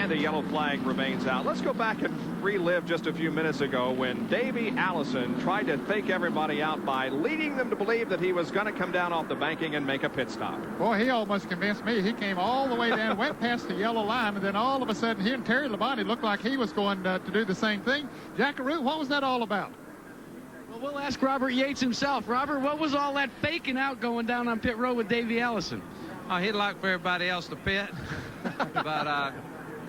And the yellow flag remains out. Let's go back and relive just a few minutes ago when Davey Allison tried to fake everybody out by leading them to believe that he was going to come down off the banking and make a pit stop. Boy, he almost convinced me. He came all the way down, went past the yellow line, and then all of a sudden he and Terry Labonte looked like he was going to do the same thing. Jackaroo, what was that all about? Well, we'll ask Robert Yates himself. Robert, what was all that faking out going down on pit road with Davey Allison? He'd like for everybody else to pit. But,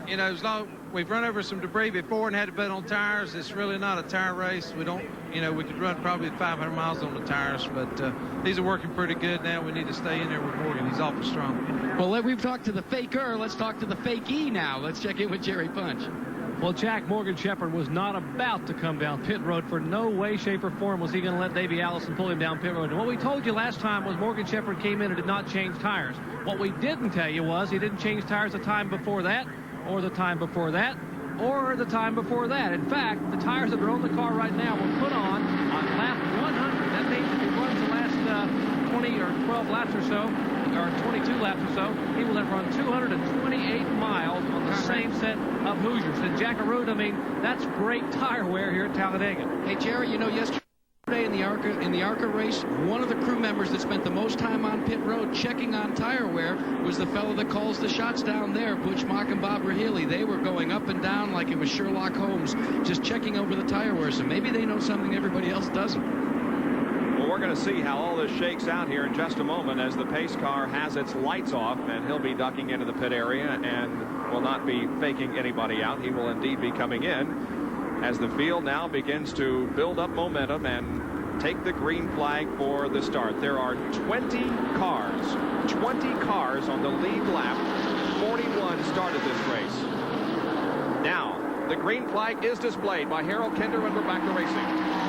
you know, as long we've run over some debris before and had to bet on tires, it's really not a tire race. We don't, you know, we could run probably 500 miles on the tires, but these are working pretty good now. We need to stay in there with Morgan. He's awful strong. Well, we've talked to the faker. Let's talk to the fakie now. Let's check in with Jerry Punch. Well, Jack, Morgan Shepherd was not about to come down pit road. For no way, shape, or form was he going to let Davey Allison pull him down pit road. And what we told you last time was Morgan Shepherd came in and did not change tires. What we didn't tell you was he didn't change tires the time before that, or the time before that, or the time before that. In fact, the tires that are on the car right now were put on lap 100. That means if he runs the last 20 or 12 laps or so, or 22 laps or so, he will have run 228 miles on the same set of Hoosiers. And Jackaroo, I mean, that's great tire wear here at Talladega. Hey, Jerry, you know, yesterday in the ARCA race, one of the crew members that spent the most time on pit road checking on tire wear was the fellow that calls the shots down there, Butch Mock and Bob Rahilly. They were going up and down like it was Sherlock Holmes, just checking over the tire wear. So maybe they know something everybody else doesn't. Well, we're going to see how all this shakes out here in just a moment as the pace car has its lights off, and he'll be ducking into the pit area and will not be faking anybody out. He will indeed be coming in as the field now begins to build up momentum and take the green flag for the start. There are 20 cars on the lead lap. 41 started this race. Now, the green flag is displayed by Harold Kinder, and we're back to racing.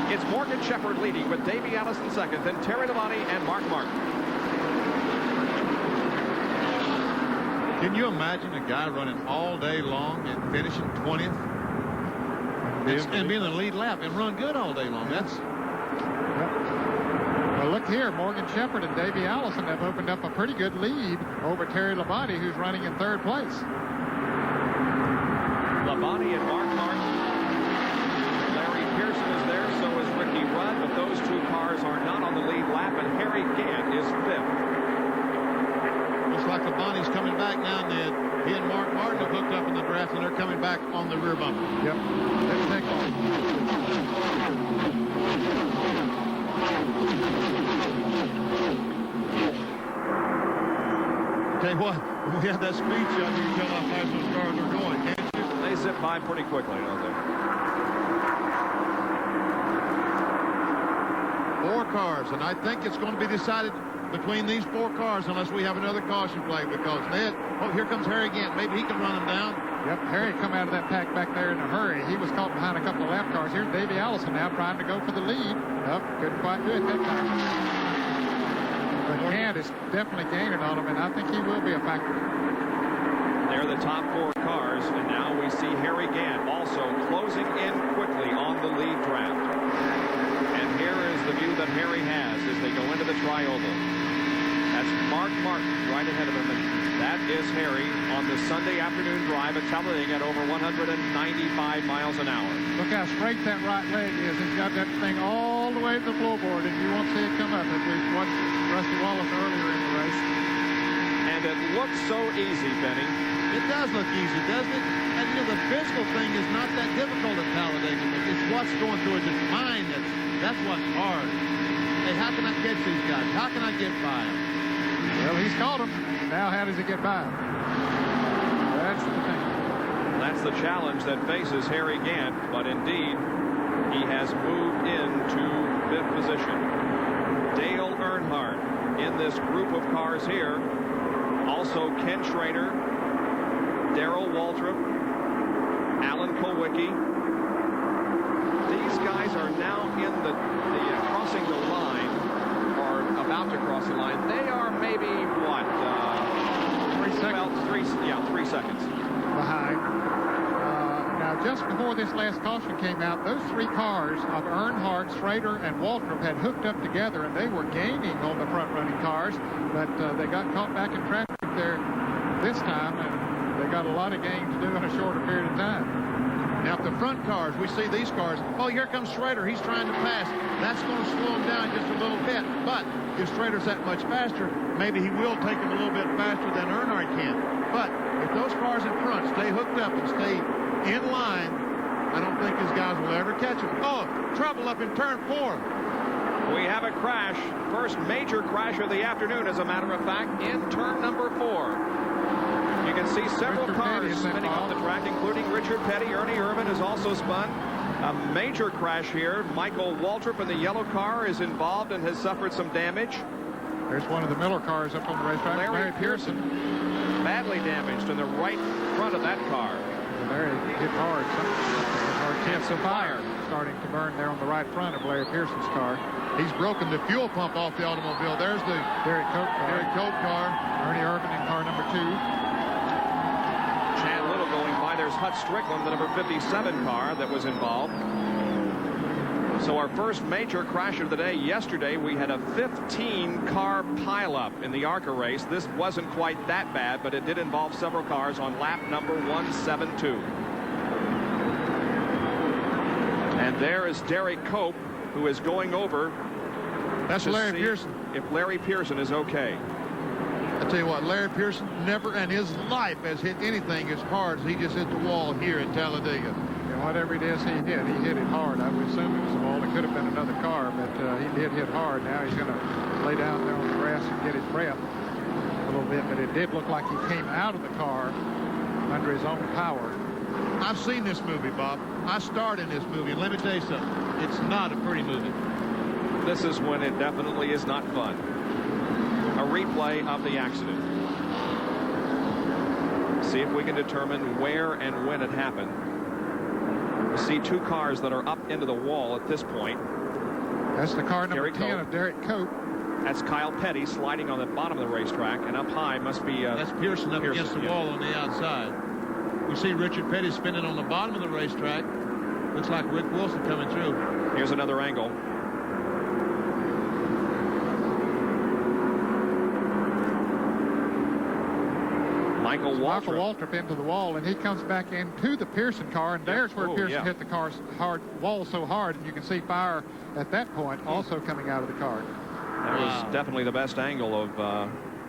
It's Morgan Shepherd leading with Davey Allison second, then Terry Labonte and Mark Martin. Can you imagine a guy running all day long and finishing 20th? And being in the lead lap and run good all day long. That's... Yep. Well, look here. Morgan Shepherd and Davey Allison have opened up a pretty good lead over Terry Labonte, who's running in third place. Labonte and Mark Martin. Larry Pearson is there, so is Ricky Rudd, but those two cars are not on the lead lap, and Harry Gant is fifth. Looks like Labonte's coming back now, Ned. He and Mark Martin have hooked up in the draft, and they're coming back on the rear bumper. Yep. Let's take off. Tell you what, when we had that speed shot, you can tell how fast those cars are going, can't you? They zip by pretty quickly, don't they? 4 cars, and I think it's going to be decided between these 4 cars unless we have another caution flag, because Ned, oh, here comes Harry Gant. Maybe he can run them down. Yep, Harry come out of that pack back there in a hurry. He was caught behind a couple of lap cars. Here's Davey Allison now trying to go for the lead. Nope, couldn't quite do it that time. But Gant is definitely gaining on him, and I think he will be a factor. They're the top 4 cars, and now we see Harry Gant also closing in quickly on the lead draft. And here is the view that Harry has as they go into the tri-oval. That's Mark Martin right ahead of him. And that is Harry on the Sunday afternoon drive at Talladega at over 195 miles an hour. Look how straight that right leg is. He's got that thing all the way to the floorboard, and you won't see it come up as we watched Rusty Wallace earlier in the race. And it looks so easy, Benny. It does look easy, doesn't it? And you know, the physical thing is not that difficult at Talladega, but it's what's going through his mind that's what's hard. Hey, how can I catch these guys? How can I get by them? Well, he's caught him. Now how does he get by him? That's the thing. That's the challenge that faces Harry Gant, but indeed, he has moved into fifth position. Dale Earnhardt in this group of cars here. Also Ken Schrader, Darrell Waltrip, Alan Kulwicki. These guys are now in the crossing the line, or about to cross the line. They are maybe, what? 3 seconds. Well, 3 seconds. Behind. Now, just before this last caution came out, those 3 cars of Earnhardt, Schrader, and Waltrip had hooked up together, and they were gaining on the front-running cars, but they got caught back in traffic there this time, and They got a lot of gain to do in a shorter period of time. Now, if the front cars, we see these cars, oh, here comes Schrader. He's trying to pass. That's going to slow him down just a little bit. But if Schrader's that much faster, maybe he will take him a little bit faster than Earnhardt can. But if those cars in front stay hooked up and stay in line, I don't think these guys will ever catch him. Oh, trouble up in turn 4. We have a crash. First major crash of the afternoon, as a matter of fact, in turn number 4. You can see several cars spinning off the track, including Richard Petty. Ernie Irvan has also spun. A major crash here. Michael Waltrip in the yellow car is involved and has suffered some damage. There's one of the Miller cars up on the racetrack. Larry Pearson, badly damaged in the right front of that car. Larry hit hard. Hard chance of fire starting to burn there on the right front of Larry Pearson's car. He's broken the fuel pump off the automobile. There's the Derek Cope car. Ernie Irvan in car number 2. Chad Little going by. There's Hut Strickland, the number 57 car that was involved. So our first major crash of the day. Yesterday we had a 15-car pileup in the ARCA race. This wasn't quite that bad, but it did involve several cars on lap number 172. And there is Derek Cope, who is going over. That's Larry Pearson. If Larry Pearson is okay. I tell you what, Larry Pearson never in his life has hit anything as hard as he just hit the wall here at Talladega. Yeah, whatever it is he hit it hard. I would assume it was a wall. It could have been another car, but he did hit hard. Now he's going to lay down there on the grass and get his breath a little bit, but it did look like he came out of the car under his own power. I've seen this movie, Bob. I starred in this movie, and let me tell you something. It's not a pretty movie. This is when it definitely is not fun. A replay of the accident. See if we can determine where and when it happened. We see two cars that are up into the wall at this point. That's the car number 10 of Derek Cope. That's Kyle Petty sliding on the bottom of the racetrack, and up high must be that's Pearson up against the wall on the outside. We see Richard Petty spinning on the bottom of the racetrack. Looks like Rick Wilson coming through. Here's another angle. Michael Waltrip into the wall, and he comes back into the Pearson car, and there's where Pearson hit the car's wall so hard, and you can see fire at that point also coming out of the car. That was definitely the best angle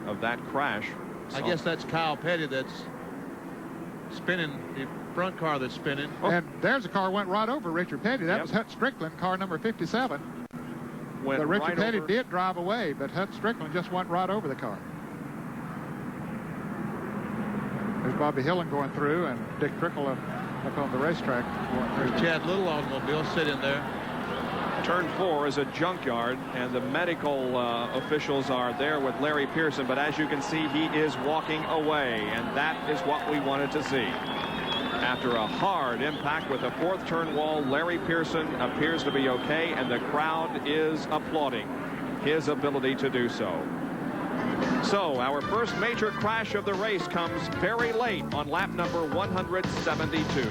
of that crash. I guess that's Kyle Petty that's spinning, the front car that's spinning. And there's a car went right over Richard Petty. That was Hut Strickland, car number 57. But Richard Petty did drive away, but Hut Strickland just went right over the car. There's Bobby Hillen going through, and Dick Trickle up on the racetrack going through. Chad Little automobile sitting there. Turn 4 is a junkyard, and the medical officials are there with Larry Pearson, but as you can see, he is walking away, and that is what we wanted to see. After a hard impact with the fourth turn wall, Larry Pearson appears to be okay, and the crowd is applauding his ability to do so. So our first major crash of the race comes very late on lap number 172.